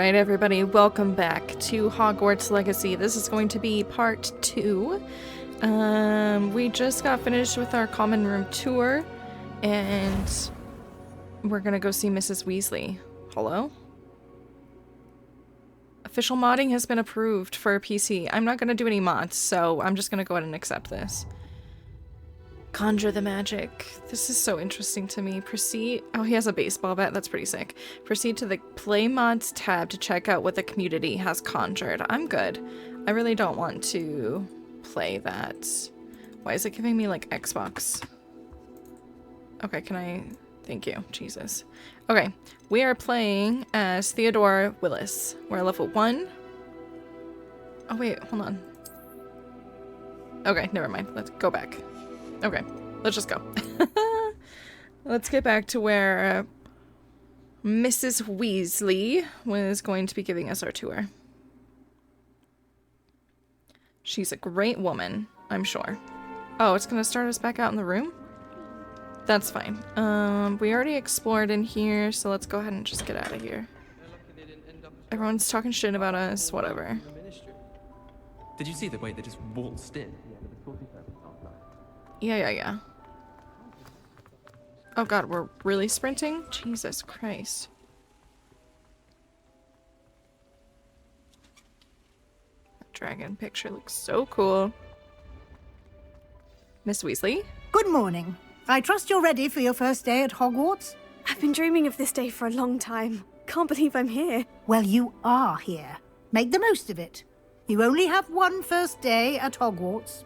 Alright everybody, welcome back to Hogwarts Legacy. This is going to be part 2. We just got finished with our common room tour, and we're gonna go see Mrs. Weasley. Hello? Official modding has been approved for PC. I'm not gonna do any mods, so I'm just gonna go ahead and accept this. Conjure the magic. This is so interesting to me. Proceed. Oh, he has a baseball bat. That's pretty sick. Proceed to the Play Mods tab to check out what the community has conjured. I'm good. I really don't want to play that. Why is it giving me like Xbox? Okay, can I? Thank you. Jesus. Okay, we are playing as Theodore Willis. We're level 1. Oh wait, hold on. Okay, never mind. Let's go back. Okay, let's just go. Let's get back to where Mrs. Weasley was going to be giving us our tour. She's a great woman, I'm sure. Oh, it's gonna start us back out in the room? That's fine. We already explored in here, so let's go ahead and just get out of here. Everyone's talking shit about us, whatever. Did you see the way they just waltzed in? Yeah. Oh god, we're really sprinting? Jesus Christ. That dragon picture looks so cool. Miss Weasley? Good morning. I trust you're ready for your first day at Hogwarts? I've been dreaming of this day for a long time. Can't believe I'm here. Well, you are here. Make the most of it. You only have one first day at Hogwarts.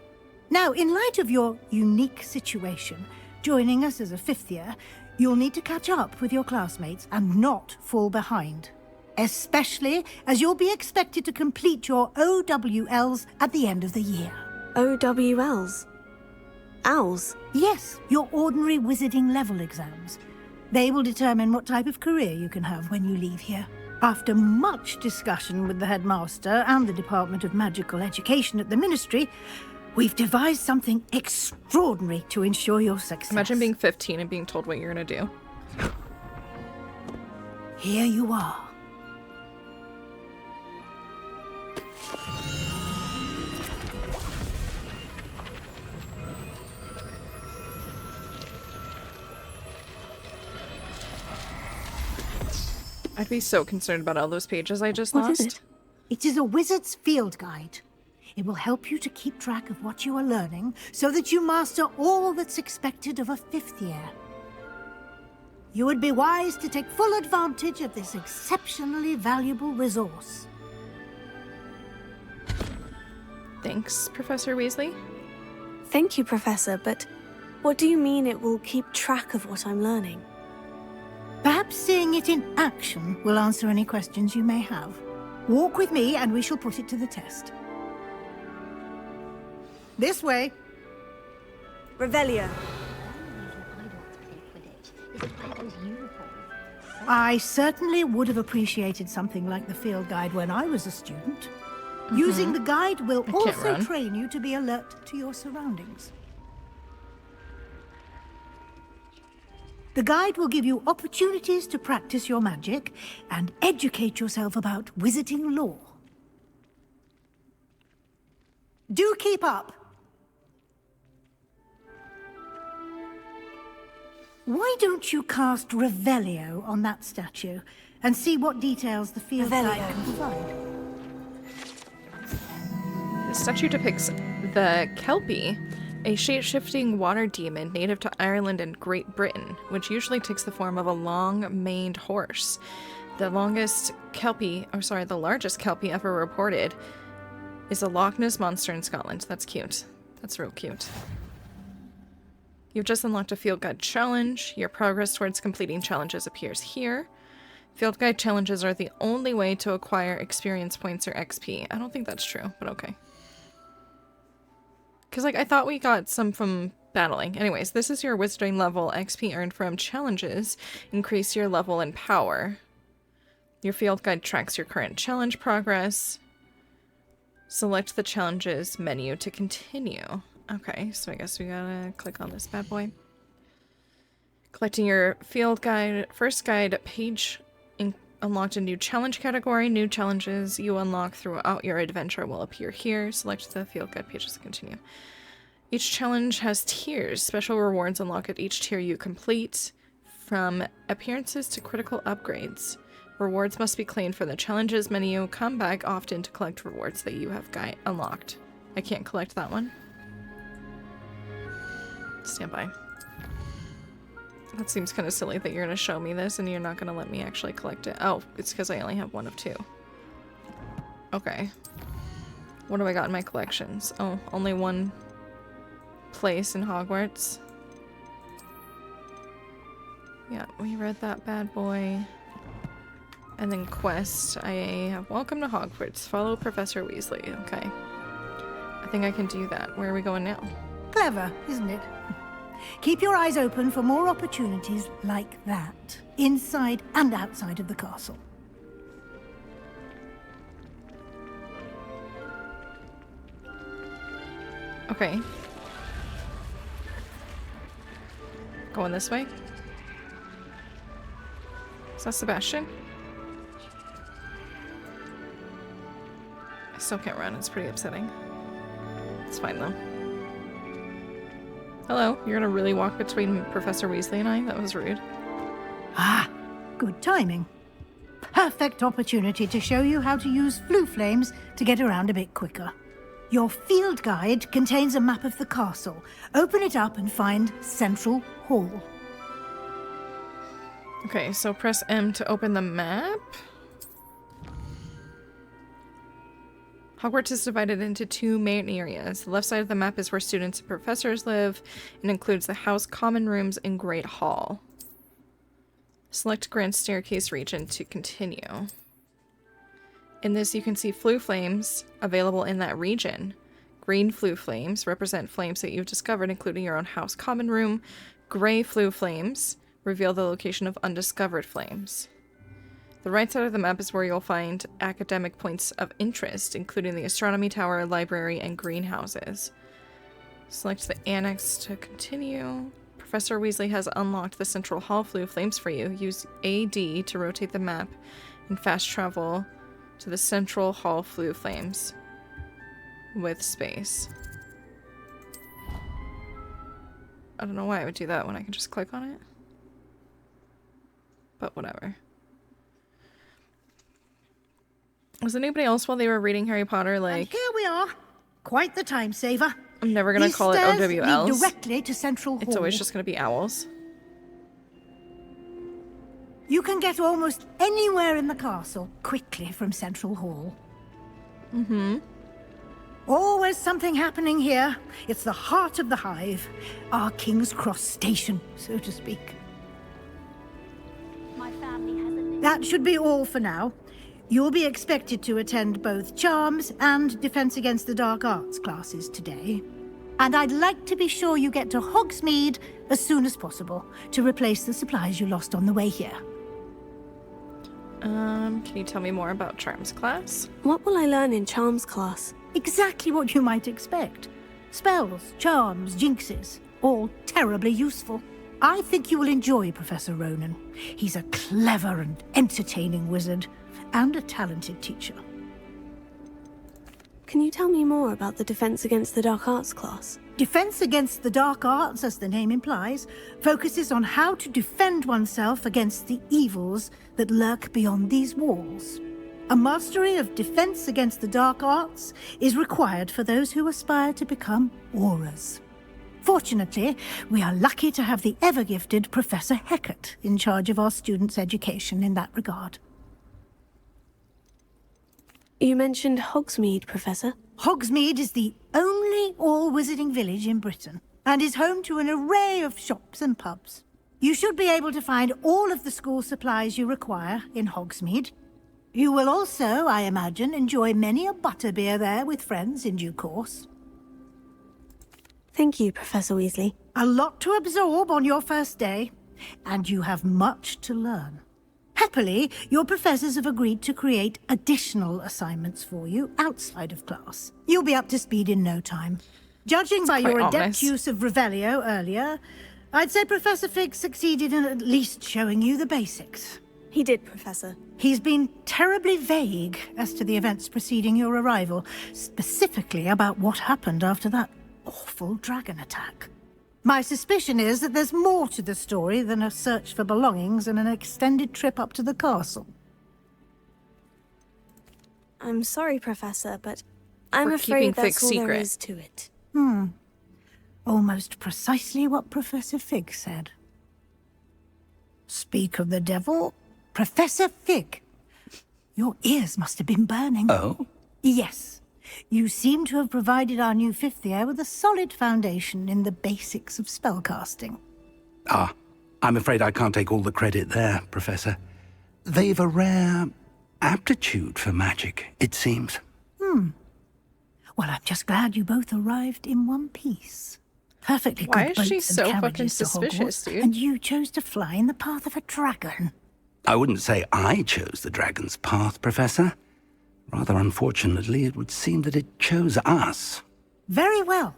Now, in light of your unique situation, joining us as a 5th year, you'll need to catch up with your classmates and not fall behind. Especially as you'll be expected to complete your OWLs at the end of the year. OWLs? Owls? Yes, your ordinary wizarding level exams. They will determine what type of career you can have when you leave here. After much discussion with the headmaster and the Department of Magical Education at the Ministry, we've devised something extraordinary to ensure your success. Imagine being 15 and being told what you're gonna do. Here you are. I'd be so concerned about all those pages I just What lost. is it? It is a wizard's field guide. It will help you to keep track of what you are learning so that you master all that's expected of a 5th year. You would be wise to take full advantage of this exceptionally valuable resource. Thanks, Professor Weasley. Thank you, Professor, but what do you mean it will keep track of what I'm learning? Perhaps seeing it in action will answer any questions you may have. Walk with me and we shall put it to the test. This way. Revelio. I certainly would have appreciated something like the field guide when I was a student. Using the guide will also train you to be alert to your surroundings. The guide will give you opportunities to practice your magic and educate yourself about wizarding lore. Do keep up. Why don't you cast Revelio on that statue and see what details the field guide can provide? The statue depicts the Kelpie, a shape-shifting water demon native to Ireland and Great Britain, which usually takes the form of a long-maned horse. The largest Kelpie ever reported is a Loch Ness monster in Scotland. That's cute. That's real cute. You've just unlocked a field guide challenge. Your progress towards completing challenges appears here. Field guide challenges are the only way to acquire experience points or XP. I don't think that's true, but okay. Because, like, I thought we got some from battling. Anyways, this is your wizarding level. XP earned from challenges increase your level and power. Your field guide tracks your current challenge progress. Select the challenges menu to continue. Okay, so I guess we gotta click on this bad boy. Collecting your field guide, first guide page unlocked a new challenge category. New challenges you unlock throughout your adventure will appear here. Select the field guide pages to continue. Each challenge has tiers. Special rewards unlock at each tier you complete, from appearances to critical upgrades. Rewards must be claimed from the challenges menu. Come back often to collect rewards that you have unlocked. I can't collect that one. Stand by. That seems kind of silly that you're going to show me this and you're not going to let me actually collect it. Oh, it's because I only have one of two. Okay. What do I got in my collections? Oh, only one place in Hogwarts. Yeah, we read that bad boy. And then quest. I have Welcome to Hogwarts. Follow Professor Weasley. Okay. I think I can do that. Where are we going now? Clever, isn't it? Keep your eyes open for more opportunities like that, inside and outside of the castle. Okay. Going this way? Is that Sebastian? I still can't run, it's pretty upsetting. It's fine though. Hello, you're gonna really walk between Professor Weasley and I? That was rude. Ah, good timing. Perfect opportunity to show you how to use flue flames to get around a bit quicker. Your field guide contains a map of the castle. Open it up and find Central Hall. Okay, so press M to open the map. Hogwarts is divided into two main areas. The left side of the map is where students and professors live and includes the house common rooms and Great Hall. Select Grand Staircase region to continue. In this, you can see flue flames available in that region. Green flue flames represent flames that you've discovered, including your own house common room. Gray flue flames reveal the location of undiscovered flames. The right side of the map is where you'll find academic points of interest, including the Astronomy Tower, Library, and greenhouses. Select the Annex to continue. Professor Weasley has unlocked the Central Hall flue flames for you. Use AD to rotate the map and fast travel to the Central Hall flue flames with space. I don't know why I would do that when I can just click on it. But whatever. Was anybody else while they were reading Harry Potter like... And here we are. Quite the time saver. I'm never gonna call it stairs OWLs. lead directly to Central Hall. It's always just gonna be owls. You can get almost anywhere in the castle quickly from Central Hall. Mm-hmm. Always something happening here. It's the heart of the hive. Our King's Cross station, so to speak. My family has a... That should be all for now. You'll be expected to attend both Charms and Defense Against the Dark Arts classes today. And I'd like to be sure you get to Hogsmeade as soon as possible to replace the supplies you lost on the way here. Can you tell me more about Charms class? What will I learn in Charms class? Exactly what you might expect. Spells, charms, jinxes, all terribly useful. I think you will enjoy Professor Ronan. He's a clever and entertaining wizard, and a talented teacher. Can you tell me more about the Defense Against the Dark Arts class? Defense Against the Dark Arts, as the name implies, focuses on how to defend oneself against the evils that lurk beyond these walls. A mastery of Defense Against the Dark Arts is required for those who aspire to become Aurors. Fortunately, we are lucky to have the ever-gifted Professor Hecat in charge of our students' education in that regard. You mentioned Hogsmeade, Professor. Hogsmeade is the only all-wizarding village in Britain, and is home to an array of shops and pubs. You should be able to find all of the school supplies you require in Hogsmeade. You will also, I imagine, enjoy many a butterbeer there with friends in due course. Thank you, Professor Weasley. A lot to absorb on your first day, and you have much to learn. Happily, your professors have agreed to create additional assignments for you outside of class. You'll be up to speed in no time. Judging by your adept use of Revelio earlier, I'd say Professor Fig succeeded in at least showing you the basics. He did, Professor. He's been terribly vague as to the events preceding your arrival, specifically about what happened after that awful dragon attack. My suspicion is that there's more to the story than a search for belongings and an extended trip up to the castle. I'm sorry, Professor, but I'm We're keeping afraid that's Fig's all there secret. is to it. Almost precisely what Professor Fig said. Speak of the devil, Professor Fig. Your ears must have been burning. Oh? Yes. You seem to have provided our new fifth year with a solid foundation in the basics of spellcasting. Ah, I'm afraid I can't take all the credit there, Professor. They've a rare aptitude for magic, it seems. Well, I'm just glad you both arrived in one piece. Perfectly Why good is she boats and so fucking carriages to suspicious, Hogwarts, dude? and you chose to fly in the path of a dragon. I wouldn't say I chose the dragon's path, Professor. Rather unfortunately, it would seem that it chose us. Very well.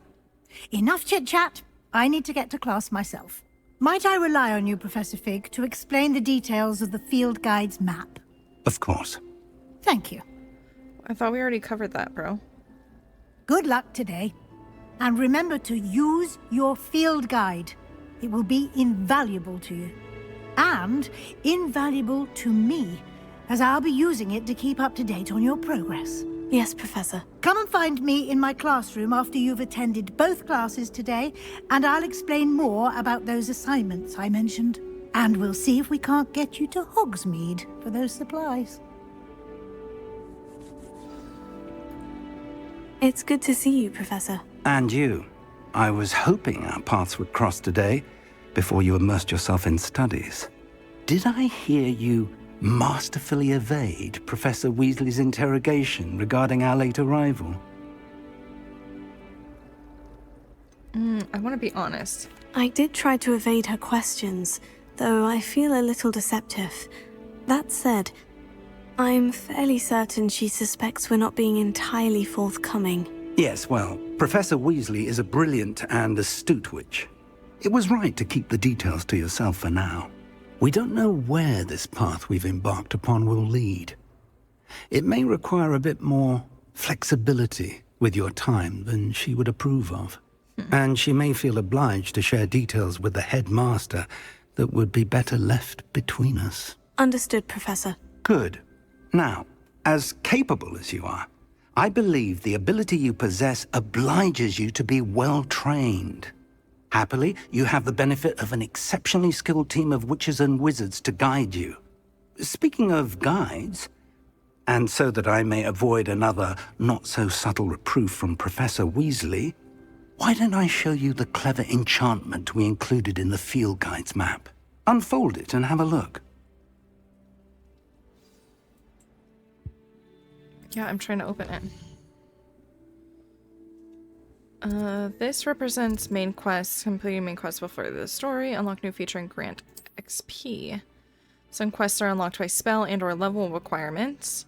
Enough chit-chat. I need to get to class myself. Might I rely on you, Professor Fig, to explain the details of the field guide's map? Of course. Thank you. I thought we already covered that, bro. Good luck today. And remember to use your field guide. It will be invaluable to you. And invaluable to me, as I'll be using it to keep up to date on your progress. Yes, Professor. Come and find me in my classroom after you've attended both classes today, and I'll explain more about those assignments I mentioned. And we'll see if we can't get you to Hogsmeade for those supplies. It's good to see you, Professor. And you. I was hoping our paths would cross today, before you immersed yourself in studies. Did I hear you masterfully evade Professor Weasley's interrogation regarding our late arrival? I want to be honest. I did try to evade her questions, though I feel a little deceptive. That said, I'm fairly certain she suspects we're not being entirely forthcoming. Yes, well, Professor Weasley is a brilliant and astute witch. It was right to keep the details to yourself for now. We don't know where this path we've embarked upon will lead. It may require a bit more flexibility with your time than she would approve of. And she may feel obliged to share details with the headmaster that would be better left between us. Understood, Professor. Good. Now, as capable as you are, I believe the ability you possess obliges you to be well-trained. Happily, you have the benefit of an exceptionally skilled team of witches and wizards to guide you. Speaking of guides, and so that I may avoid another not-so-subtle reproof from Professor Weasley, why don't I show you the clever enchantment we included in the field guide's map? Unfold it and have a look. Yeah, I'm trying to open it. This represents main quests. Completing main quests will further the story. Unlock new feature and grant XP. Some quests are unlocked by spell and or level requirements.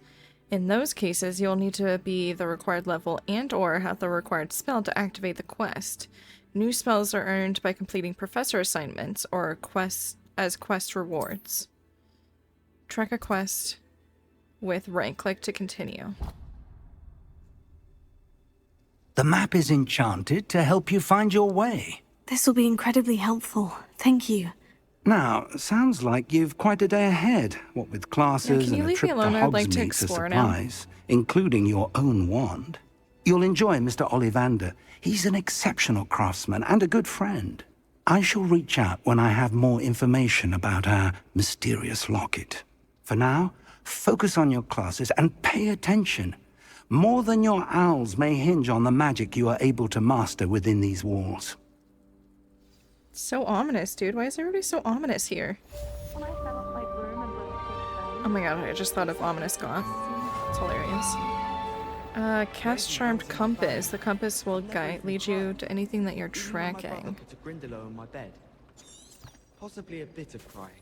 In those cases, you'll need to be the required level and or have the required spell to activate the quest. New spells are earned by completing professor assignments or quests as quest rewards. Track a quest with right-click to continue. The map is enchanted to help you find your way. This will be incredibly helpful. Thank you. Now, sounds like you've quite a day ahead, what with classes can you and a leave me trip to alone? I'd like to Hogsmeade for explore now. supplies, including your own wand. You'll enjoy Mr. Ollivander. He's an exceptional craftsman and a good friend. I shall reach out when I have more information about our mysterious locket. For now, focus on your classes and pay attention. More than your owls may hinge on the magic you are able to master within these walls. So ominous, dude. Why is everybody so ominous here? Oh my god, I just thought of ominous goth. It's hilarious. Cast Charmed Compass. The compass will lead you to anything that you're tracking. Put a Grindylow on my bed. Possibly a bit of crying,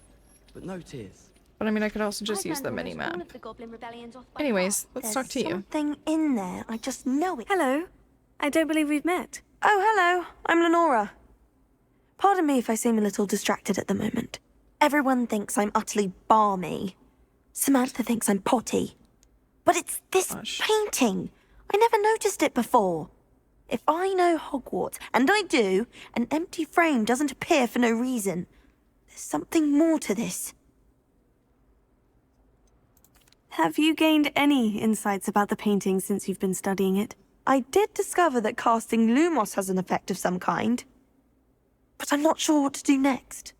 but no tears. But I mean, I could also just use the mini-map. Anyways, let's talk to you. Something in there. I just know it. Hello. I don't believe we've met. Oh, hello. I'm Lenora. Pardon me if I seem a little distracted at the moment. Everyone thinks I'm utterly balmy. Samantha thinks I'm potty. But it's this Gosh. painting. I never noticed it before. If I know Hogwarts, and I do, an empty frame doesn't appear for no reason. There's something more to this. Have you gained any insights about the painting since you've been studying it? I did discover that casting Lumos has an effect of some kind. But I'm not sure what to do next.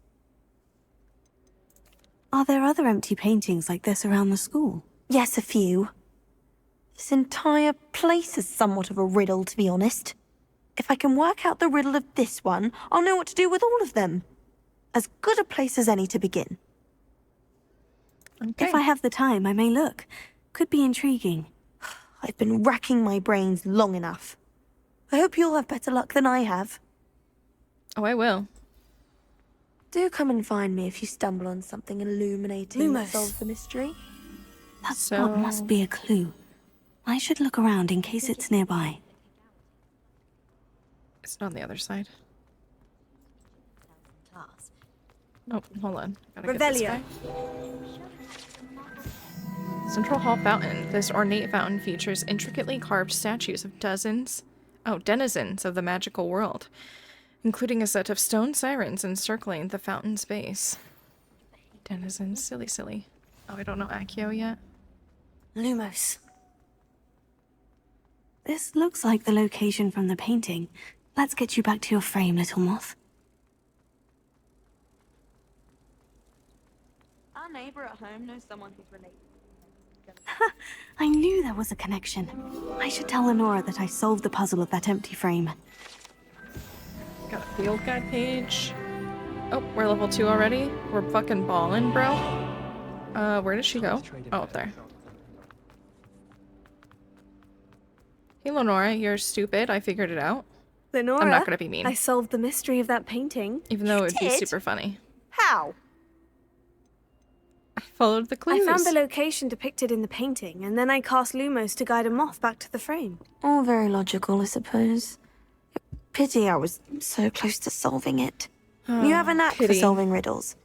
Are there other empty paintings like this around the school? Yes, a few. This entire place is somewhat of a riddle, to be honest. If I can work out the riddle of this one, I'll know what to do with all of them. As good a place as any to begin. Okay. If I have the time, I may look. Could be intriguing. I've been racking my brains long enough. I hope you'll have better luck than I have. Oh, I will. Do come and find me if you stumble on something illuminating that Lumos. solves the mystery. That So- spot must be a clue. I should look around in case it's nearby. It's not on the other side. Oh, hold on. Gotta get this guy. Central Hall Fountain. This ornate fountain features intricately carved statues of denizens of the magical world, including a set of stone sirens encircling the fountain's base. Denizens, silly. Oh, I don't know Accio yet. Lumos. This looks like the location from the painting. Let's get you back to your frame, little moth. Our neighbor at home knows someone who's related. I knew there was a connection. I should tell Lenora that I solved the puzzle of that empty frame. Got a field guide page. Oh, we're level 2 already? We're fucking ballin', bro. Where did she go? Oh, up there. Hey, Lenora, you're stupid. I figured it out. Lenora, I'm not gonna be mean. I solved the mystery of that painting. Even though it would be did? super funny. How? I followed the clues. I found the location depicted in the painting, and then I cast Lumos to guide a moth back to the frame. All very logical, I suppose. Pity I was so close to solving it. You have a knack for pity. solving riddles.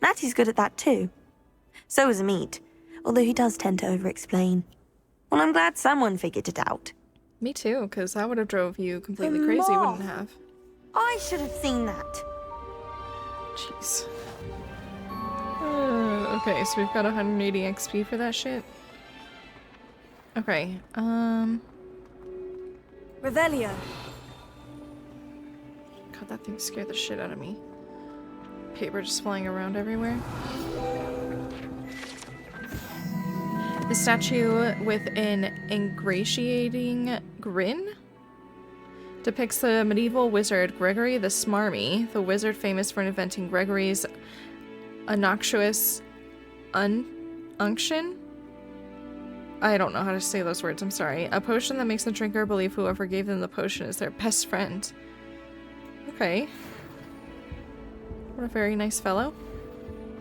Natty's good at that too. So is Amit, although he does tend to over-explain. Well, I'm glad someone figured it out. Me too, because that would have drove you completely crazy, moth. wouldn't have? I should have seen that. Jeez. Okay, so we've got 180 XP for that shit. Okay, Revelio. God, that thing scared the shit out of me. Paper just flying around everywhere. The statue with an ingratiating grin depicts the medieval wizard Gregory the Smarmy, the wizard famous for inventing Gregory's innocuous unction. I don't know how to say those words, I'm sorry. A potion that makes the drinker believe whoever gave them the potion is their best friend. Okay. What a very nice fellow.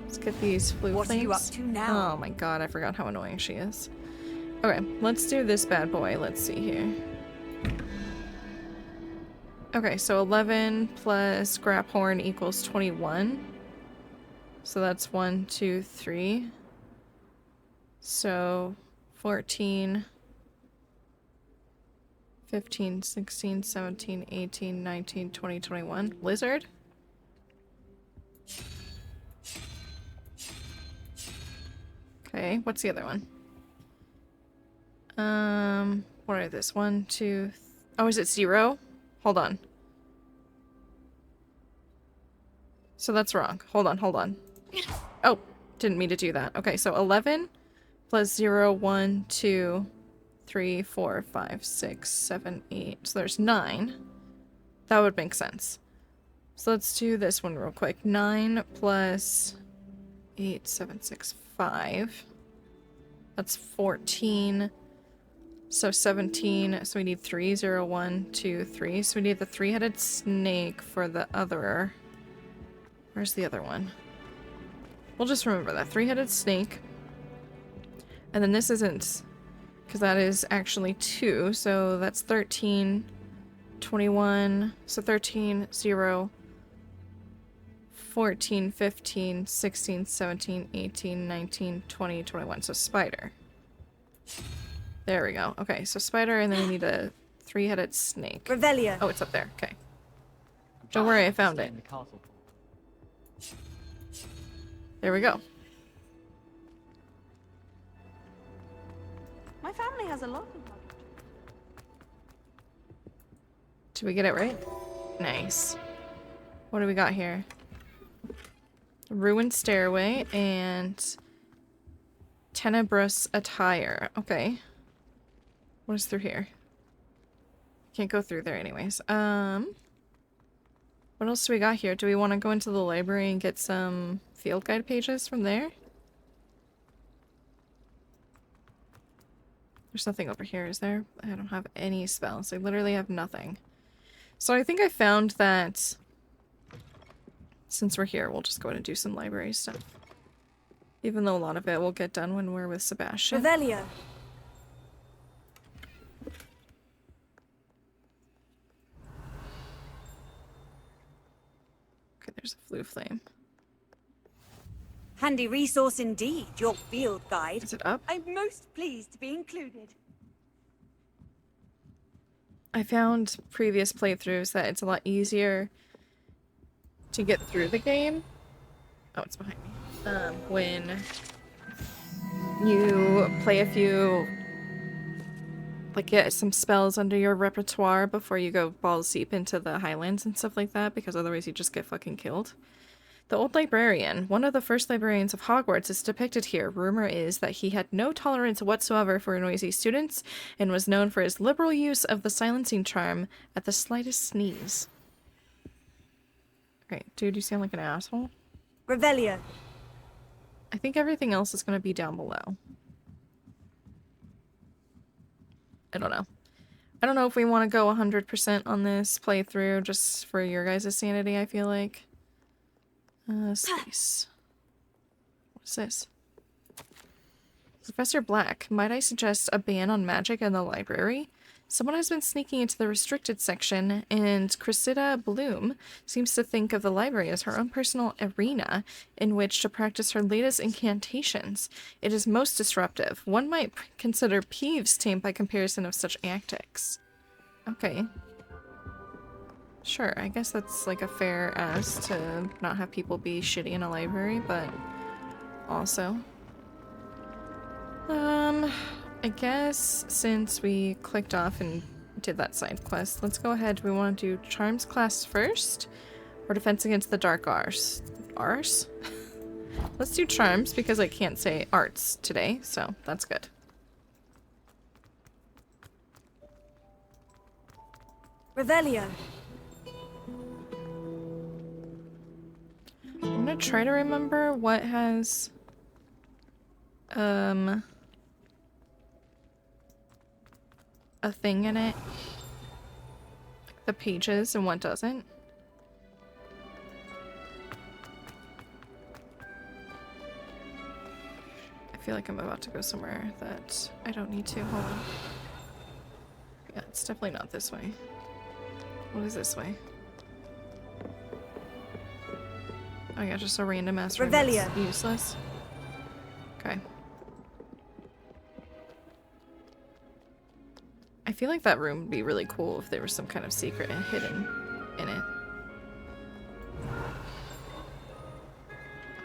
Let's get these blue What are flames. you up to now? Oh my god, I forgot how annoying she is. Okay, let's do this bad boy. Let's see here. Okay, so 11 plus Graphorn equals 21. So that's 1, 2, 3. So 14, 15, 16, 17, 18, 19, 20, 21. Lizard? Okay, what's the other one? What are this? 1, 2, oh, is it 0? Hold on. So that's wrong. Hold on. Oh, didn't mean to do that. Okay, so 11 plus 0, 1, 2, 3, 4, 5, 6, 7, 8. So there's 9. That would make sense. So let's do this one real quick. 9 plus 8, 7, 6, 5. That's 14. So 17. So we need 3, 0, 1, 2, 3. So we need the 3-headed snake for the other. Where's the other one? We'll just remember that. 3-headed snake. And then this isn't, because that is actually 2. So that's 13, 21. So 13, 0, 14, 15, 16, 17, 18, 19, 20, 21. So spider. There we go. Okay, so spider, and then we need a 3-headed snake. Revelio. Oh, it's up there. Okay. Don't worry, I found it. There we go. My family has a lot of luggage. Did we get it right? Nice. What do we got here? Ruined stairway and tenebrous attire. Okay. What is through here? Can't go through there anyways. What else do we got here? Do we want to go into the library and get some field guide pages from there? There's nothing over here, is there? I don't have any spells. I literally have nothing. So I think I found that since we're here, we'll just go ahead and do some library stuff. Even though a lot of it will get done when we're with Sebastian. Revelio. Okay, there's a flue flame. Handy resource indeed, your field guide. Is it up? I'm most pleased to be included. I found previous playthroughs that it's a lot easier to get through the game. Oh, it's behind me. When you play a few, like, get some spells under your repertoire before you go balls deep into the Highlands and stuff like that, because otherwise you just get fucking killed. The old librarian, one of the first librarians of Hogwarts, is depicted here. Rumor is that he had no tolerance whatsoever for noisy students and was known for his liberal use of the silencing charm at the slightest sneeze. Okay, dude, you sound like an asshole. Revelio. I think everything else is going to be down below. I don't know. I don't know if we want to go 100% on this playthrough just for your guys' sanity, I feel like. Space. What's this? Professor Black, might I suggest a ban on magic in the library? Someone has been sneaking into the restricted section, and Cressida Bloom seems to think of the library as her own personal arena in which to practice her latest incantations. It is most disruptive. One might consider Peeves tame by comparison of such antics. Okay. Sure, I guess that's like a fair as to not have people be shitty in a library, but also. I guess since we clicked off and did that side quest, let's go ahead. Do we want to do Charms class first? Or Defense Against the Dark Arts? Arts? Let's do Charms because I can't say arts today, so that's good. Revelio. I'm gonna try to remember what has a thing in it, like the pages, and what doesn't. I feel like I'm about to go somewhere that I don't need to. Hold on. Yeah, it's definitely not this way. What is this way? Oh yeah, just a random ass room that's useless. Okay. I feel like that room would be really cool if there was some kind of secret and hidden in it.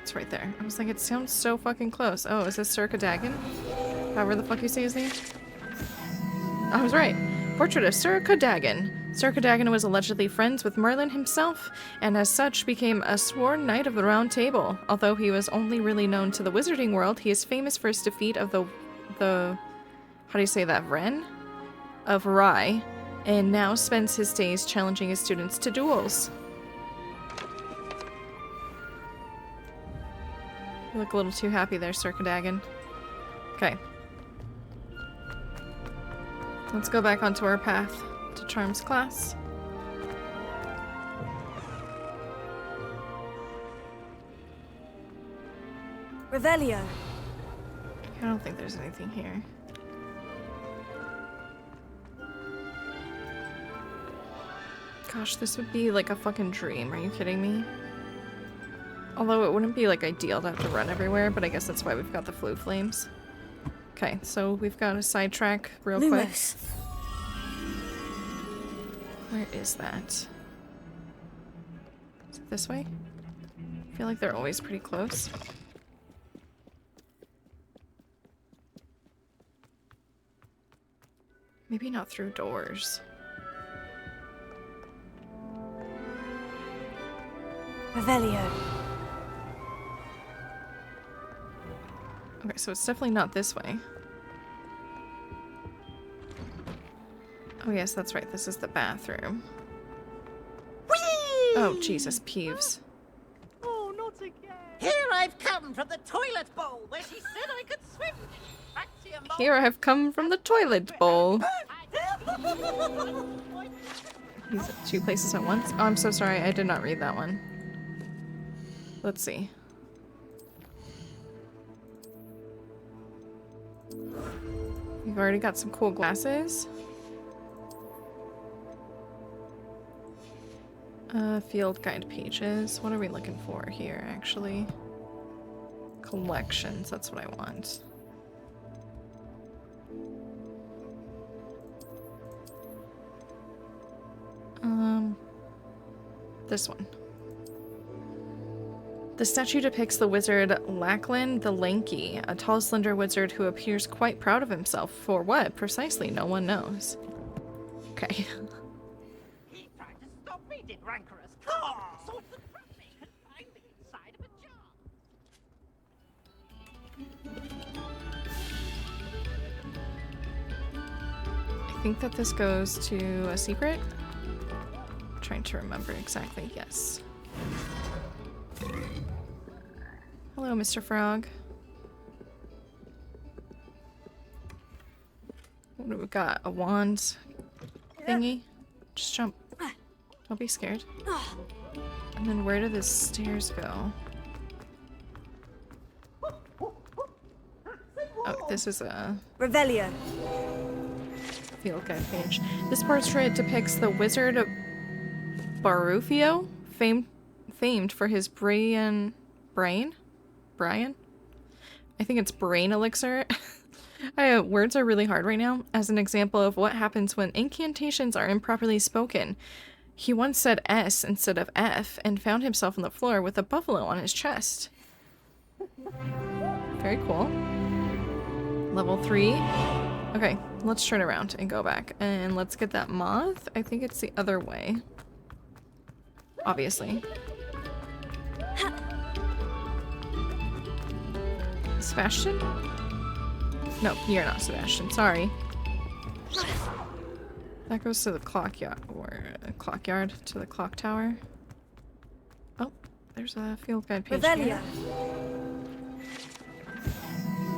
It's right there. I was like, it sounds so fucking close. Oh, is this Sir Cadogan? However the fuck you say his name? I was right. Portrait of Sir Cadogan. Sir Cadogan was allegedly friends with Merlin himself, and as such became a sworn knight of the Round Table. Although he was only really known to the wizarding world, he is famous for his defeat of the how do you say that, Wren? Of Rye, and now spends his days challenging his students to duels. You look a little too happy there, Sir Cadogan. Okay. Let's go back onto our path to Charms class. Revelio. I don't think there's anything here. Gosh, this would be like a fucking dream. Are you kidding me? Although it wouldn't be like ideal to have to run everywhere, but I guess that's why we've got the flu flames. Okay, so we've got a sidetrack real Lumos. quick. Where is that? Is it this way? I feel like they're always pretty close. Maybe not through doors. Revelio. Okay, so it's definitely not this way. Oh yes, that's right. This is the bathroom. Whee! Oh, Jesus, Peeves. Oh, not again. Here I've come from the toilet bowl where she said I could swim. Fancy a moment. Here I have come from the toilet bowl. He's at 2 places at once. Oh, I'm so sorry. I did not read that one. Let's see. We've already got some cool glasses. Field guide pages. What are we looking for here, actually? Collections. That's what I want. This one. The statue depicts the wizard Lachlan the Lanky, a tall, slender wizard who appears quite proud of himself. For what precisely, no one knows. Okay. He tried to stop me, did rancorous car. Sort of trapped me confined me inside of a jar. I think that this goes to a secret. I'm trying to remember exactly. Yes. Hello, Mr. Frog. What do we got? A wand thingy? Just jump. Don't be scared. And then where do the stairs go? Oh, this is a Revelio. field guide page. This portrait depicts the wizard of Barufio, famed for his Brian? I think it's brain elixir. Words are really hard right now. As an example of what happens when incantations are improperly spoken. He once said S instead of F and found himself on the floor with a buffalo on his chest. Very cool. Level 3. Okay, let's turn around and go back. And let's get that moth. I think it's the other way. Obviously. Sebastian? No, you're not Sebastian. Sorry. That goes to the clock yard, or clockyard, to the clock tower. Oh, there's a field guide page Revelio. here.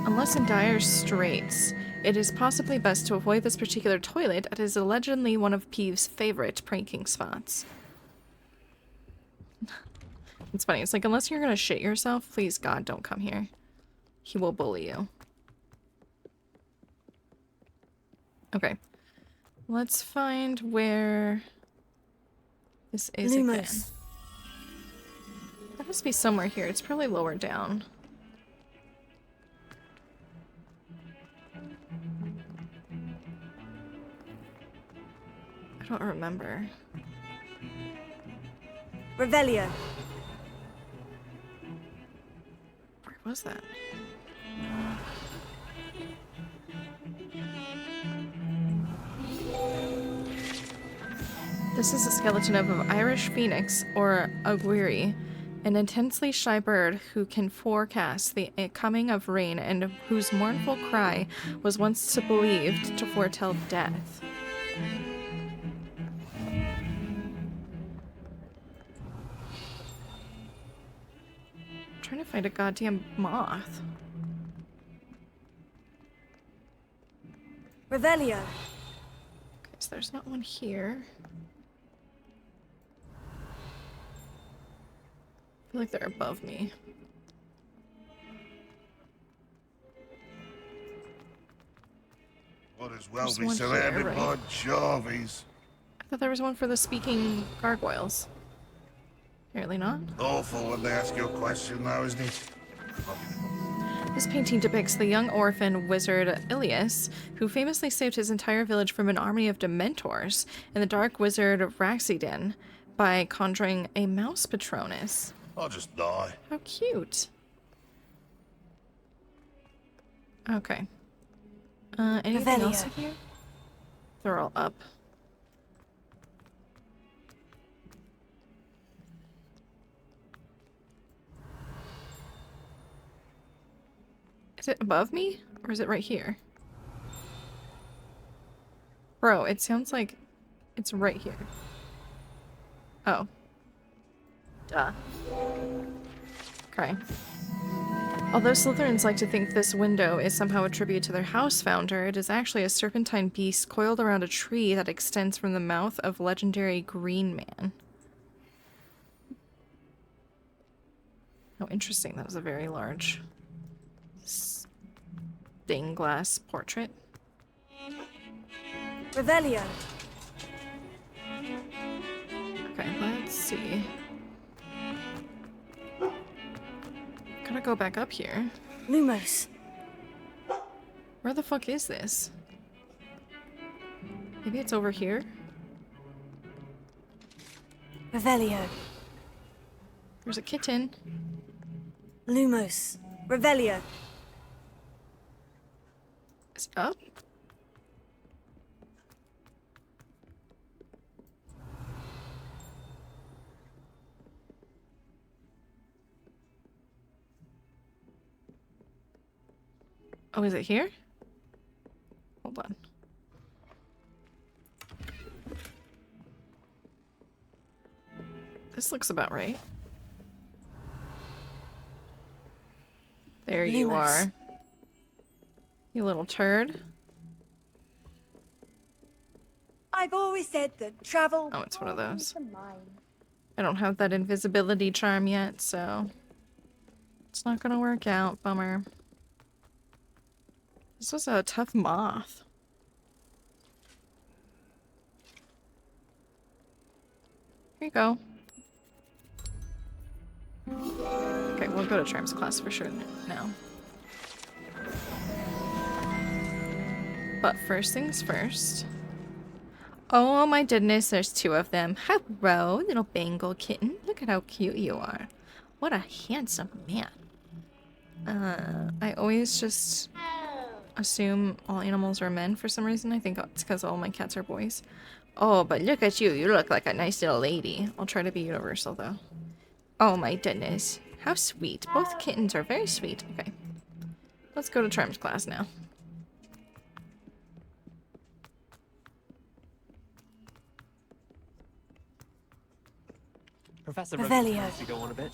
Unless in dire straits, it is possibly best to avoid this particular toilet. It is allegedly one of Peeves' favorite pranking spots. It's funny. It's like, unless you're gonna shit yourself, please God, don't come here. He will bully you. Okay. Let's find where this is again. Lumos. There must be somewhere here. It's probably lower down. I don't remember. Revelio. Where was that? This is a skeleton of an Irish phoenix, or aguirre, an intensely shy bird who can forecast the coming of rain and whose mournful cry was once believed to foretell death. I'm trying to find a goddamn moth. Revelio. Okay, so there's not one here. I feel like they're above me. Might as well There's be one surrounded here, by right? Jarvies. I thought there was one for the speaking gargoyles. Apparently not. Awful when they ask you a question, though, isn't it? This painting depicts the young orphan wizard Ilias, who famously saved his entire village from an army of Dementors, and the dark wizard Raxidin by conjuring a mouse patronus. I'll just die. How cute. Okay. Anything else in here? They're all up. Is it above me? Or is it right here? Bro, it sounds like it's right here. Oh. Duh. Okay. Although Slytherins like to think this window is somehow a tribute to their house founder, it is actually a serpentine beast coiled around a tree that extends from the mouth of legendary Green Man. Oh, interesting. That was a very large stained glass portrait. Revelio. Okay, let's see. Gotta go back up here. Lumos. Where the fuck is this? Maybe it's over here? Revelio. There's a kitten. Lumos. Revelio. Is it up? Oh, is it here? Hold on. This looks about right. There you are. You little turd. I've always said that travel... Oh, it's one of those. I don't have that invisibility charm yet, so... it's not gonna work out. Bummer. This was a tough moth. Here you go. Okay, we'll go to Charms class for sure now. But first things first. Oh my goodness, there's two of them. Hello, little Bengal kitten. Look at how cute you are. What a handsome man. I always just assume all animals are men for some reason. I think it's because all my cats are boys. Oh, but look at you. You look like a nice little lady. I'll try to be universal, though. Oh my goodness. How sweet. Both kittens are very sweet. Okay. Let's go to Charms class now. Professor Revelio. has to go on a bit.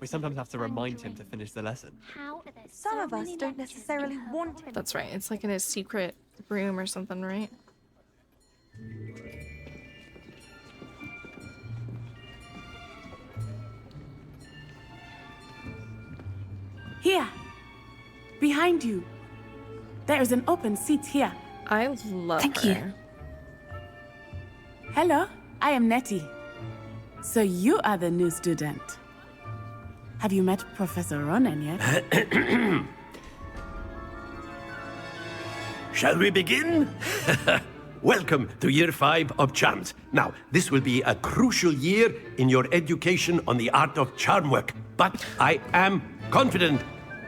We sometimes have to remind him to finish the lesson. Some of us don't necessarily want him. That's right. It's like in his secret room or something, right? Here. Behind you. There is an open seat here. I love Thank her. you. Hello, I am Nettie. So you are the new student. Have you met Professor Ronan yet? Shall we begin? Welcome to Year 5 of Charms. Now, this will be a crucial year in your education on the art of charm work. But I am confident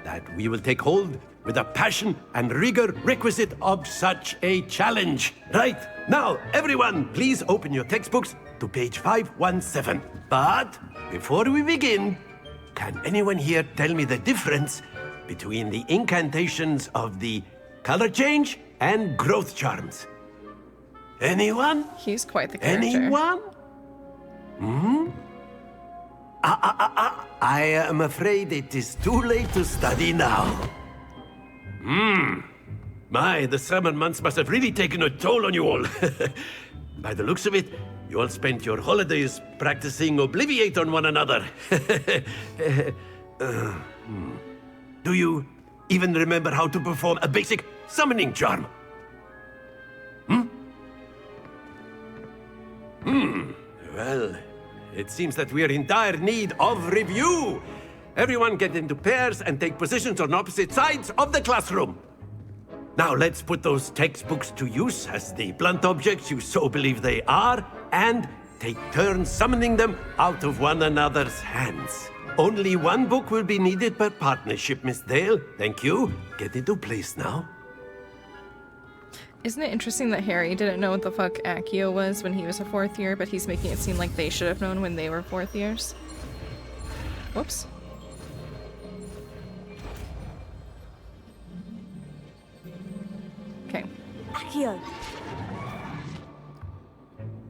that we will take hold with the passion and rigor requisite of such a challenge. Right, now, everyone, please open your textbooks to page 517. But before we begin, can anyone here tell me the difference between the incantations of the color change and growth charms? Anyone? He's quite the character. Anyone? Hmm? I am afraid it is too late to study now. My, the summer months must have really taken a toll on you all. By the looks of it, you all spent your holidays practicing Obliviate on one another. Do you even remember how to perform a basic summoning charm? Well, it seems that we're in dire need of review. Everyone get into pairs and take positions on opposite sides of the classroom. Now let's put those textbooks to use as the blunt objects you so believe they are, and take turns summoning them out of one another's hands. Only one book will be needed per partnership, Miss Dale. Thank you. Get into place now. Isn't it interesting that Harry didn't know what the fuck Accio was when he was a 4th year, but he's making it seem like they should have known when they were 4th years? Whoops. Okay. Accio.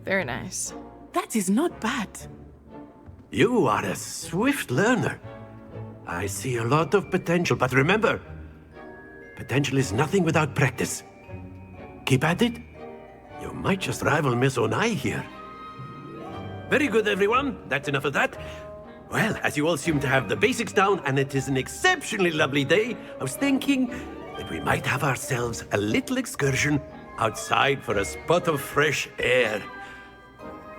Very nice. That is not bad. You are a swift learner. I see a lot of potential, but remember, potential is nothing without practice. Keep at it. You might just rival Miss Onai here. Very good, everyone. That's enough of that. Well, as you all seem to have the basics down, and it is an exceptionally lovely day, I was thinking that we might have ourselves a little excursion outside for a spot of fresh air.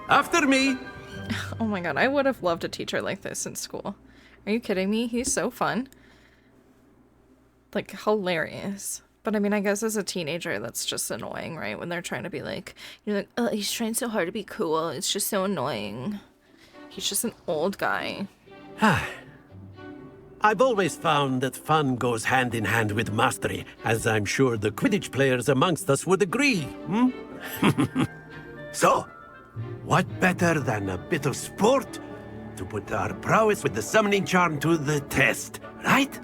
After me. Oh my god, I would have loved a teacher like this in school. Are you kidding me? He's so fun. Like, hilarious. But I mean, I guess as a teenager, that's just annoying, right? When they're trying to be like, you're like, oh, he's trying so hard to be cool. It's just so annoying. He's just an old guy. I've always found that fun goes hand in hand with mastery, as I'm sure the Quidditch players amongst us would agree, So, what better than a bit of sport to put our prowess with the summoning charm to the test, right?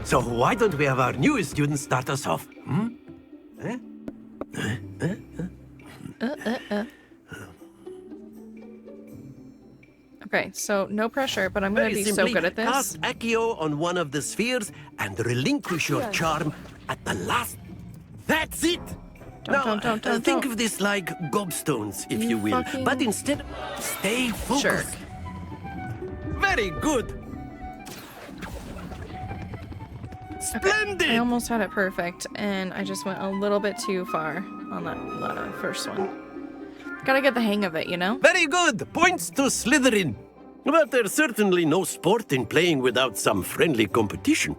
So why don't we have our newest student start us off? Okay, so no pressure, but I'm gonna be so good at this. Cast Accio on one of the spheres and relinquish your charm at the last. That's it! Don't. Think of this like gobstones, if you will, but instead, stay focused. Sure. Very good. Splendid! Okay, I almost had it perfect, and I just went a little bit too far on that first one. Gotta get the hang of it, you know? Very good! Points to Slytherin. But there's certainly no sport in playing without some friendly competition.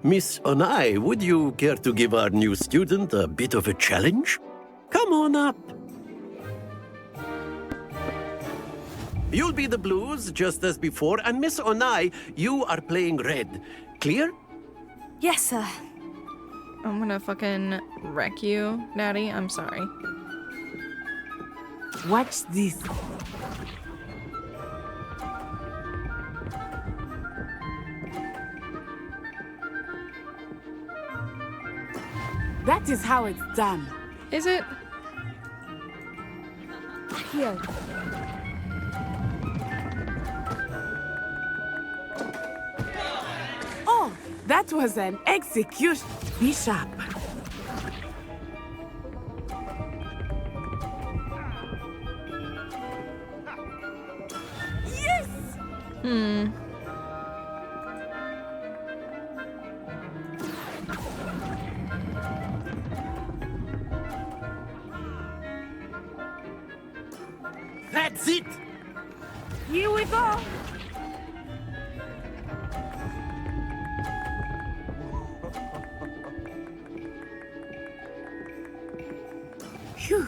Miss Onai, would you care to give our new student a bit of a challenge? Come on up. You'll be the blues, just as before, and Miss Onai, you are playing red. Clear? Yes, sir. I'm gonna fucking wreck you, Daddy. I'm sorry. Watch this. That is how it's done. Is it? Here. Oh, that was an execution. Be sharp. Yes! That's it! Here we go! Phew.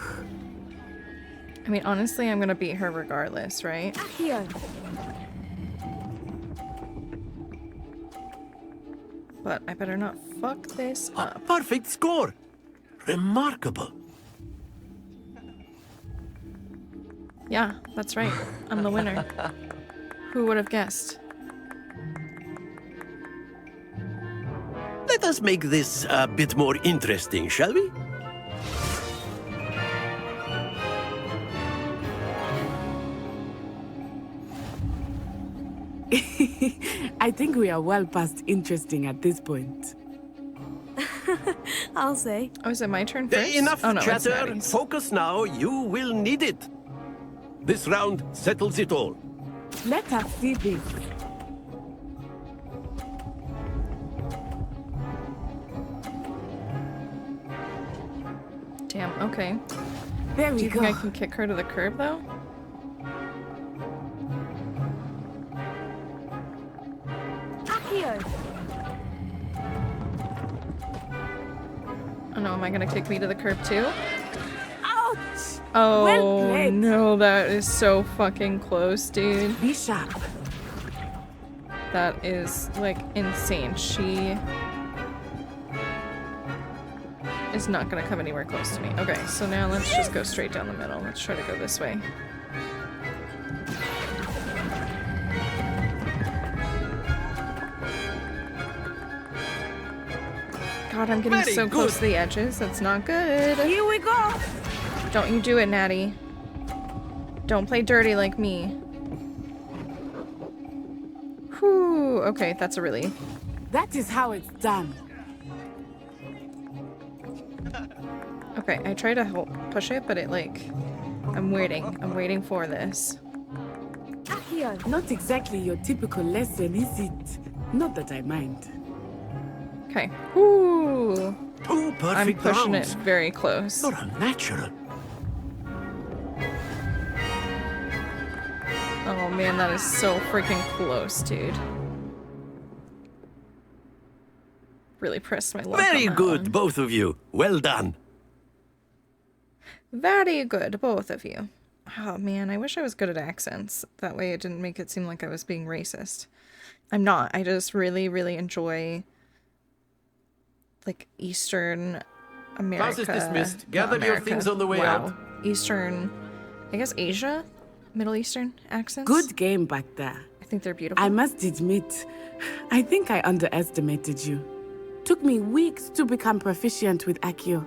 I mean, honestly, I'm gonna beat her regardless, right? Here. But I better not fuck this up. Perfect score! Remarkable. Yeah, that's right. I'm the winner. Who would have guessed? Let us make this a bit more interesting, shall we? I think we are well past interesting at this point. I'll say. Oh, is it my turn first? Enough oh, no, it's chatter. Maddie's. Focus now. You will need it. This round settles it all. Let us see this. Damn, okay. There Do we you go. think I can kick her to the curb, though? Accio! Oh no, am I gonna kick me to the curb too? Ouch! Oh Well played. no, that is so fucking close, dude. Be sharp. That is, like, insane. She is not gonna come anywhere close to me. Okay, so now let's just go straight down the middle. Let's try to go this way. God, I'm getting so close to the edges. That's not good. Here we go. Don't you do it, Natty. Don't play dirty like me. Whew. Okay, that's a relief. That is how it's done. Okay, I try to help push it, but it, like... I'm waiting. I'm waiting for this. Accio! Not exactly your typical lesson, is it? Not that I mind. Okay. Whoo! Two perfect I'm pushing rounds. it very close. You're unnatural. Oh man, that is so freaking close, dude. Really pressed my luck. Very on that good, one. both of you. Well done. Very good, both of you. Oh man, I wish I was good at accents. That way it didn't make it seem like I was being racist. I'm not. I just really, really enjoy, like, Eastern America. Class is dismissed. not Gather your America. things on the way Wow. out. Eastern, I guess Asia? Middle Eastern accents? Good game back there. I think they're beautiful. I must admit, I think I underestimated you. Took me weeks to become proficient with Accio.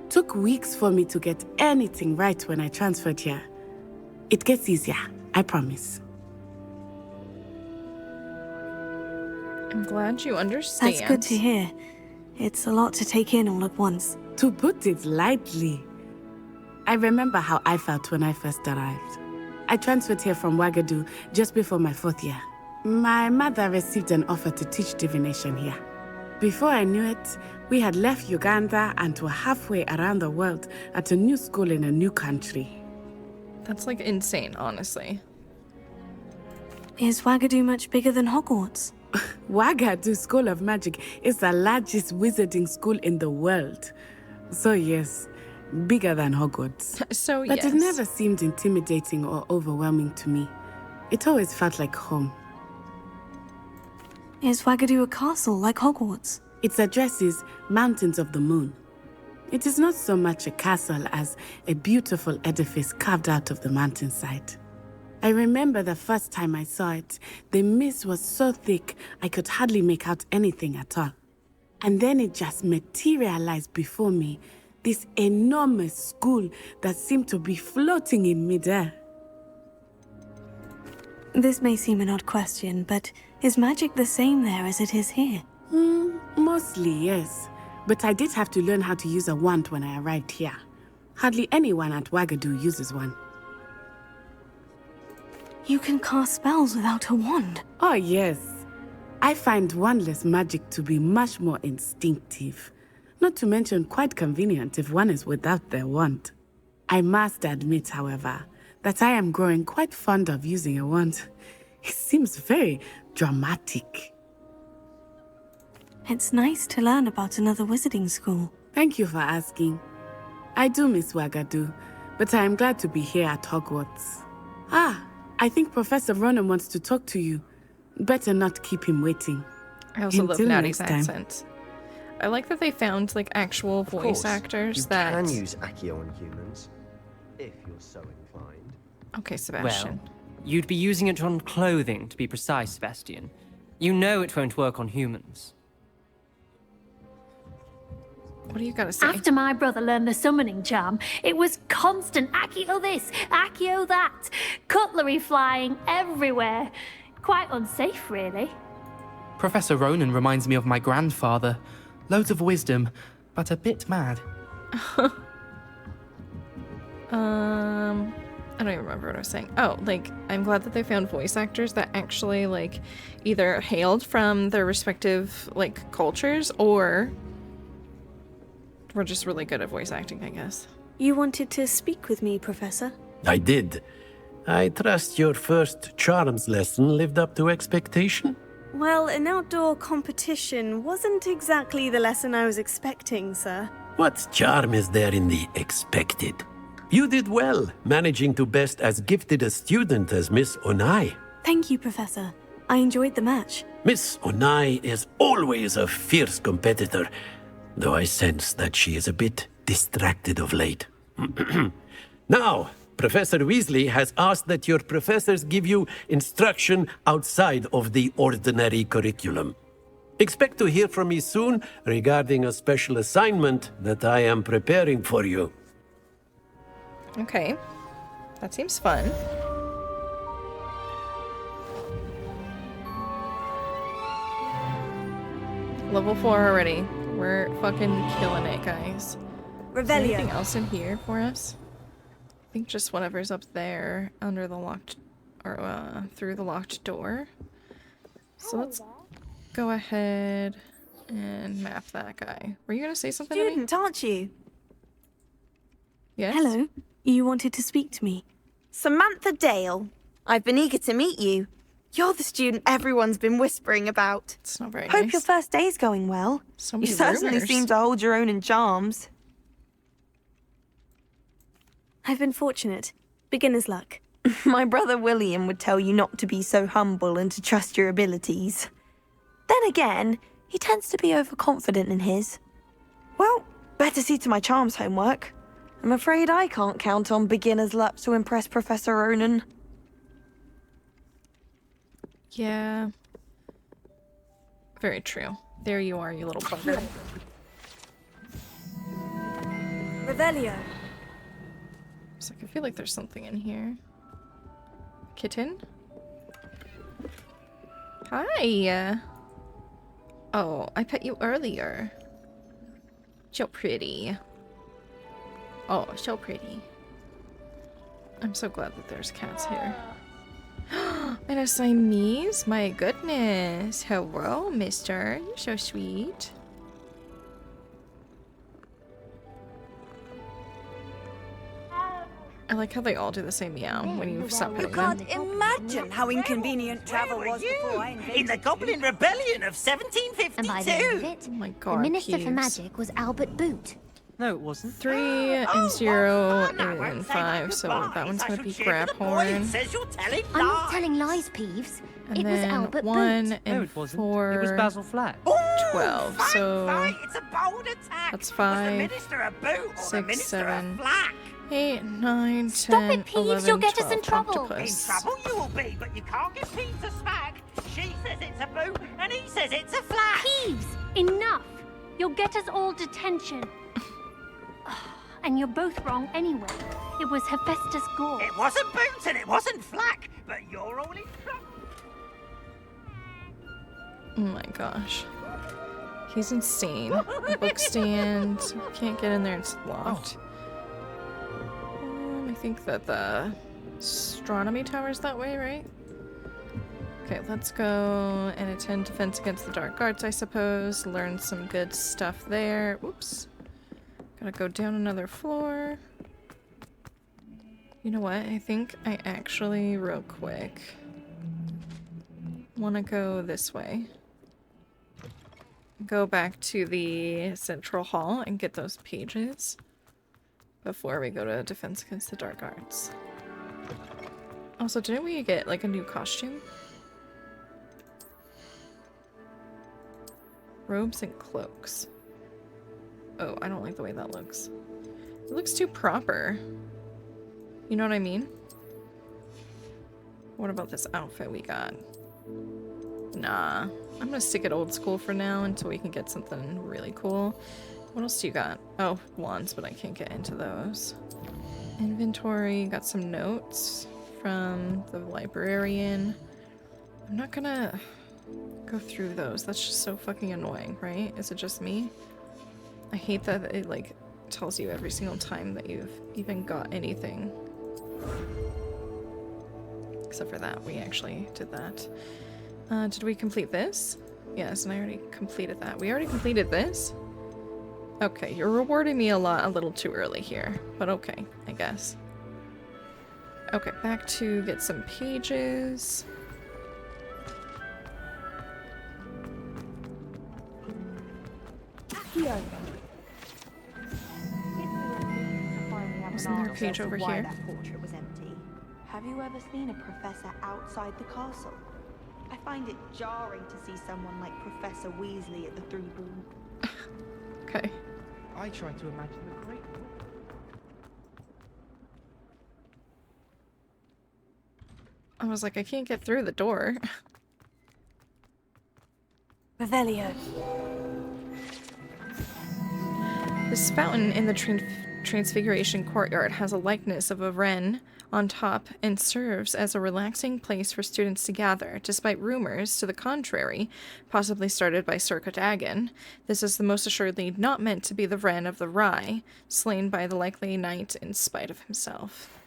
Took weeks for me to get anything right when I transferred here. It gets easier, I promise. I'm glad you understand. That's good to hear. It's a lot to take in all at once. To put it lightly, I remember how I felt when I first arrived. I transferred here from Ouagadougou just before my 4th year. My mother received an offer to teach divination here. Before I knew it, we had left Uganda and were halfway around the world at a new school in a new country. That's, like, insane, honestly. Is Ouagadougou much bigger than Hogwarts? Ouagadougou School of Magic is the largest wizarding school in the world. So yes, bigger than Hogwarts. So, But yes. it never seemed intimidating or overwhelming to me. It always felt like home. Is Ouagadougou a castle like Hogwarts? Its address is Mountains of the Moon. It is not so much a castle as a beautiful edifice carved out of the mountainside. I remember the first time I saw it, the mist was so thick I could hardly make out anything at all. And then it just materialized before me, this enormous school that seemed to be floating in midair. This may seem an odd question, but is magic the same there as it is here? Mostly, yes. But I did have to learn how to use a wand when I arrived here. Hardly anyone at Ouagadougou uses one. You can cast spells without a wand. Oh, yes. I find wandless magic to be much more instinctive. Not to mention quite convenient if one is without their wand. I must admit, however, that I am growing quite fond of using a wand. It seems very dramatic. It's nice to learn about another wizarding school. Thank you for asking. I do miss Ouagadougou, but I am glad to be here at Hogwarts. I think Professor Ronan wants to talk to you. Better not keep him waiting. I also love Until Natty's next time. accent. I like that they found, like, actual voice actors you that... can use Accio on humans, if you're so inclined. Okay, Sebastian. Well, you'd be using it on clothing, to be precise, Sebastian. You know it won't work on humans. What do you gotta say? After my brother learned the summoning charm, it was constant Accio this, Accio that, cutlery flying everywhere. Quite unsafe, really. Professor Ronan reminds me of my grandfather. Loads of wisdom, but a bit mad. I don't even remember what I was saying. Oh, like, I'm glad that they found voice actors that actually, like, either hailed from their respective, like, cultures or We're just really good at voice acting, I guess. You wanted to speak with me, Professor? I did. I trust your first charms lesson lived up to expectation? Well, an outdoor competition wasn't exactly the lesson I was expecting, sir. What charm is there in the expected? You did well, managing to best as gifted a student as Miss Onai. Thank you, Professor. I enjoyed the match. Miss Onai is always a fierce competitor, though I sense that she is a bit distracted of late. Now, Professor Weasley has asked that your professors give you instruction outside of the ordinary curriculum. Expect to hear from me soon regarding a special assignment that I am preparing for you. Okay. That seems fun. Level 4 already. We're fucking killing it, guys. Is there anything else in here for us? I think just whatever's up there under the locked, or through the locked door. So let's go ahead and map that guy. Were you gonna say something to me? Student, aren't you? Yes? Hello. You wanted to speak to me. Samantha Dale. I've been eager to meet you. You're the student everyone's been whispering about. It's not very Hope nice. your first day's going well. So You many certainly rumors. seem to hold your own in charms. I've been fortunate. Beginner's luck. My brother William would tell you not to be so humble and to trust your abilities. Then again, he tends to be overconfident in his. Well, better see to my charms homework. I'm afraid I can't count on beginner's luck to impress Professor Ronan. Yeah. Very true. There you are, you little bugger. Revelio. It's like, I feel like there's something in here. Kitten? Hi! Oh, I pet you earlier. So pretty. Oh, so pretty. I'm so glad that there's cats here. And a Siamese? My goodness. Hello, mister. You're so sweet. I like how they all do the same meow when you stop petting them. Imagine how inconvenient travel was before I In the Goblin Rebellion of 1752. And by the end of it, Oh my the god, Minister for Peeves. Magic was Albert Boot. No, it wasn't. 3 and 0 and 5, so that one's gonna be grab horn. Says you're telling I'm not lies. telling lies, Peeves. And It was then Albert 1 Boot. and No, it wasn't. 4. It was Basil Flack. 12. Fight, So fight, it's a bold attack. that's Was the 5, Minister a boot or the 6, Minister 7, a flack? 8, 9, 10, Stop it, Peeves, 11, you'll get us 12. in trouble. In Octopus. trouble you will be, but you can't get Pete to smack. She says it's a boot, and he says it's a flack. Peeves, enough! You'll get us all detention. And you're both wrong anyway. It was Hephaestus Gore. It wasn't boot and it wasn't flack, but you're all in trouble. Oh my gosh. He's insane. Book stand. Can't get in there, it's locked. I think that the astronomy tower's that way, right? Okay, let's go and attend Defense Against the Dark Arts, I suppose. Learn some good stuff there. Whoops. Gotta go down another floor. You know what? I think I actually, real quick, want to go this way. Go back to the central hall and get those pages before we go to Defense Against the Dark Arts. Also, didn't we get like a new costume? Robes and cloaks. Oh, I don't like the way that looks. It looks too proper. You know what I mean? What about this outfit we got? Nah. I'm gonna stick it old school for now until we can get something really cool. What else do you got? Oh, wands, but I can't get into those. Inventory, got some notes from the librarian. I'm not gonna go through those. That's just so fucking annoying, right? Is it just me? I hate that it, like, tells you every single time that you've even got anything. Except for that, we actually did that. Did we complete this? Yes, and I already completed that. We already completed this? Okay, you're rewarding me a little too early here, but okay, I guess. Okay, back to get some pages. Isn't there a page over here? That portrait was empty. Have you ever seen a professor outside the castle? I find it jarring to see someone like Professor Weasley at the Three Ball. Okay. I try to imagine the great. I was like, I can't get through the door. Revelio. This fountain in the Transfiguration Courtyard has a likeness of a wren on top and serves as a relaxing place for students to gather, despite rumors to the contrary, possibly started by Sir Cadogan. This is the most assuredly not meant to be the wren of the Rye, slain by the likely knight in spite of himself.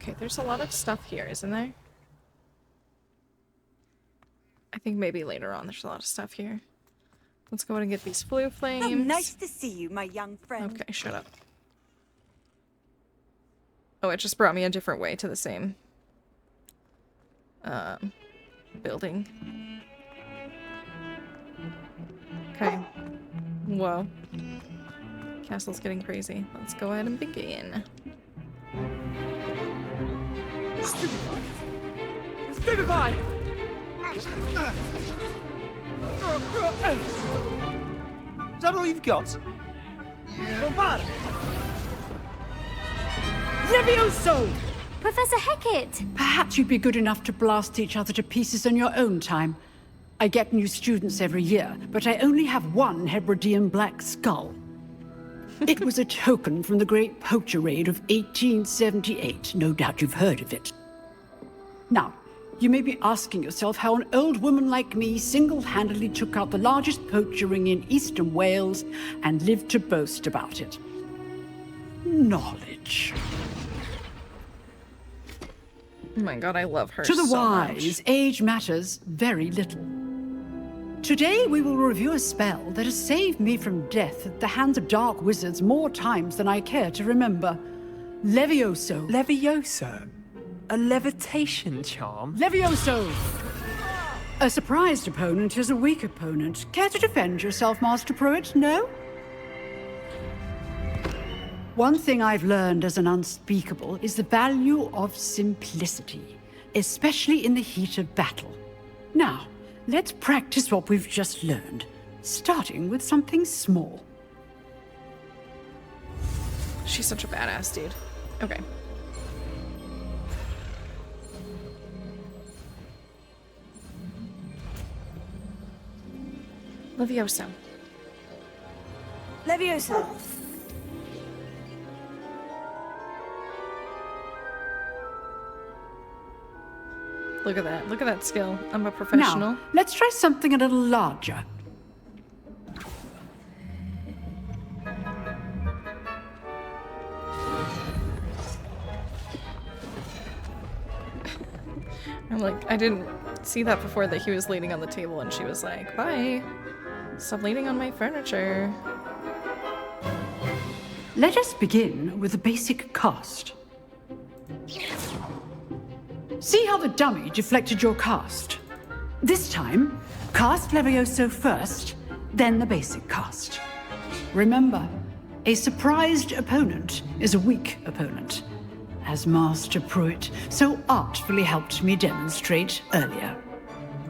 Okay, there's a lot of stuff here, isn't there? I think maybe later on there's a lot of stuff here. Let's go ahead and get these blue flames. Oh, nice to see you, my young friend. Okay, shut up. Oh, it just brought me a different way to the same building. Okay. Whoa. Castle's getting crazy. Let's go ahead and begin. Stupefy! Is that all you've got? Yeah. Levioso! Professor Hecat! Perhaps you'd be good enough to blast each other to pieces on your own time. I get new students every year, but I only have one Hebridean black skull. It was a token from the Great Poacher Raid of 1878. No doubt you've heard of it. Now, you may be asking yourself how an old woman like me single-handedly took out the largest poacher ring in eastern Wales and lived to boast about it. Knowledge. Oh my god, I love her To the so wise, much. age matters very little. Today we will review a spell that has saved me from death at the hands of dark wizards more times than I care to remember. Levioso. Levioso? A levitation charm? Levioso! A surprised opponent is a weak opponent. Care to defend yourself, Master Pruitt? No? One thing I've learned as an unspeakable is the value of simplicity, especially in the heat of battle. Now, let's practice what we've just learned, starting with something small. She's such a badass, dude. Okay. Levioso. Levioso. Look at that. Look at that skill. I'm a professional. Now, let's try something a little larger. I'm like, I didn't see that before, that he was leaning on the table and she was like, bye. Stop leaning on my furniture. Let us begin with the basic cast. See how the dummy deflected your cast? This time, cast Levioso first, then the basic cast. Remember, a surprised opponent is a weak opponent, as Master Pruitt so artfully helped me demonstrate earlier.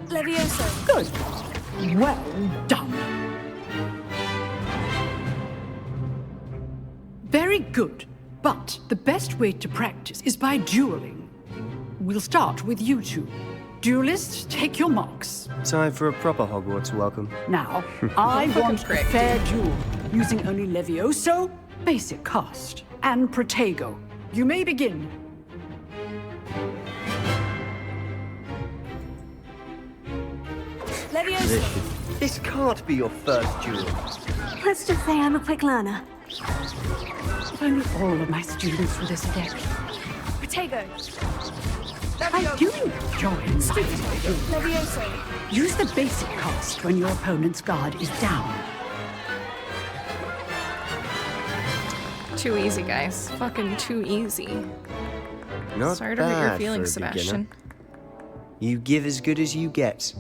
Levioso. Good. Well done. Very good. But the best way to practice is by dueling. We'll start with you two. Duelists, take your marks. Time for a proper Hogwarts welcome. Now, I want a fair duel, using only Levioso, basic cast, and Protego. You may begin. Levioso. This can't be your first duel. Let's just say I'm a quick learner. If only all of my students were this adept. Protego. I do enjoy Levioso. Use the basic cast when your opponent's guard is down. Too easy, guys. Fucking too easy. Not Sorry to hurt your bad for feelings, a Sebastian. beginner. You give as good as you get.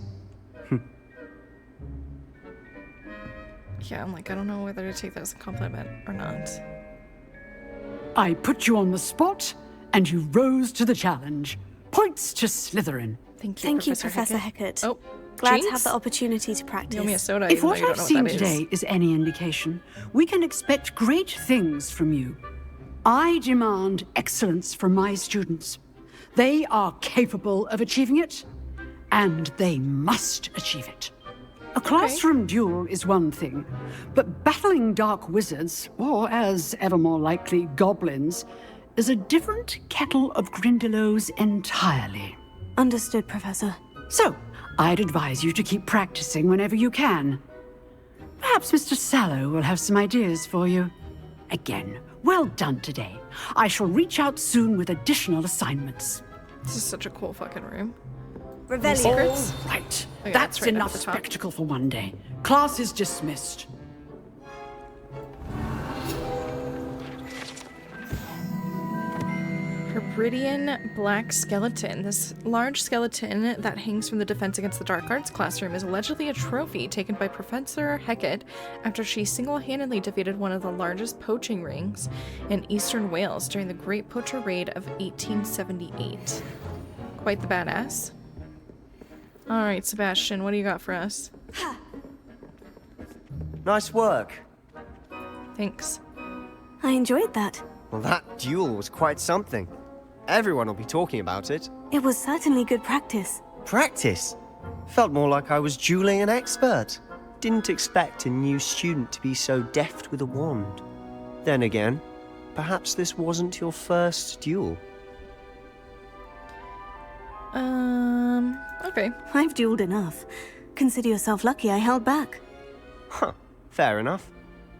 Yeah, I'm like, I don't know whether to take that as a compliment or not. I put you on the spot, and you rose to the challenge. Points to Slytherin. Thank you, Professor Hecat. Oh, Glad to Jinx? have the opportunity to practice. You owe me a soda, If even though what you don't I've know what seen that is. today is any indication, we can expect great things from you. I demand excellence from my students. They are capable of achieving it, and they must achieve it. A classroom duel is one thing, but battling dark wizards, or as ever more likely, goblins, is a different kettle of Grindylows entirely. Understood, Professor. So, I'd advise you to keep practicing whenever you can. Perhaps Mr. Sallow will have some ideas for you. Again, well done today. I shall reach out soon with additional assignments. This is such a cool fucking room. Revelio. Secrets? All right. Okay, That's right up enough at the top. spectacle for one day. Class is dismissed. Hebridean black skeleton. This large skeleton that hangs from the Defense Against the Dark Arts classroom is allegedly a trophy taken by Professor Hecat after she single-handedly defeated one of the largest poaching rings in eastern Wales during the Great Poacher Raid of 1878. Quite the badass. Alright, Sebastian, what do you got for us? Nice work. Thanks. I enjoyed that. Well, that duel was quite something. Everyone will be talking about it. It was certainly good practice. Practice? Felt more like I was dueling an expert. Didn't expect a new student to be so deft with a wand. Then again, perhaps this wasn't your first duel. Okay. I've dueled enough. Consider yourself lucky I held back. Huh, fair enough.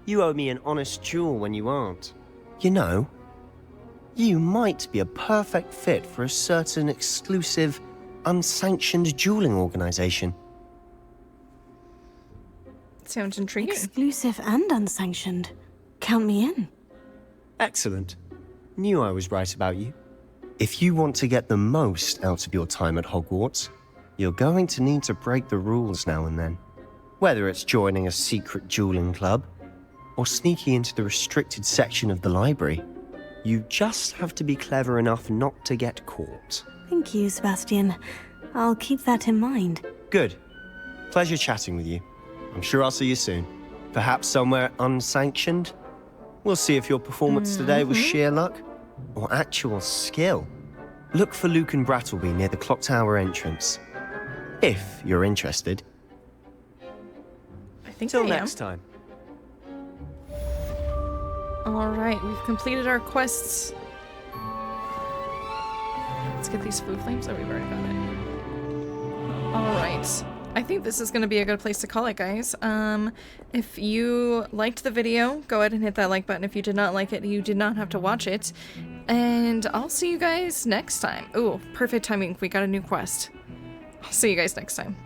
You owe me an honest duel when you aren't. You know, you might be a perfect fit for a certain exclusive, unsanctioned dueling organization. Sounds intriguing. Exclusive and unsanctioned. Count me in. Excellent. Knew I was right about you. If you want to get the most out of your time at Hogwarts, you're going to need to break the rules now and then. Whether it's joining a secret dueling club, or sneaking into the restricted section of the library, you just have to be clever enough not to get caught. Thank you, Sebastian. I'll keep that in mind. Good. Pleasure chatting with you. I'm sure I'll see you soon. Perhaps somewhere unsanctioned? We'll see if your performance today was sheer luck or actual skill. Look for Luke and Brattleby near the clock tower entrance. If you're interested. I think Till I am. next time. Alright, we've completed our quests. Let's get these food flames. Oh, we've already got it. Alright. I think this is going to be a good place to call it, guys. If you liked the video, go ahead and hit that like button. If you did not like it, you did not have to watch it. And I'll see you guys next time. Ooh, perfect timing. We got a new quest. I'll see you guys next time.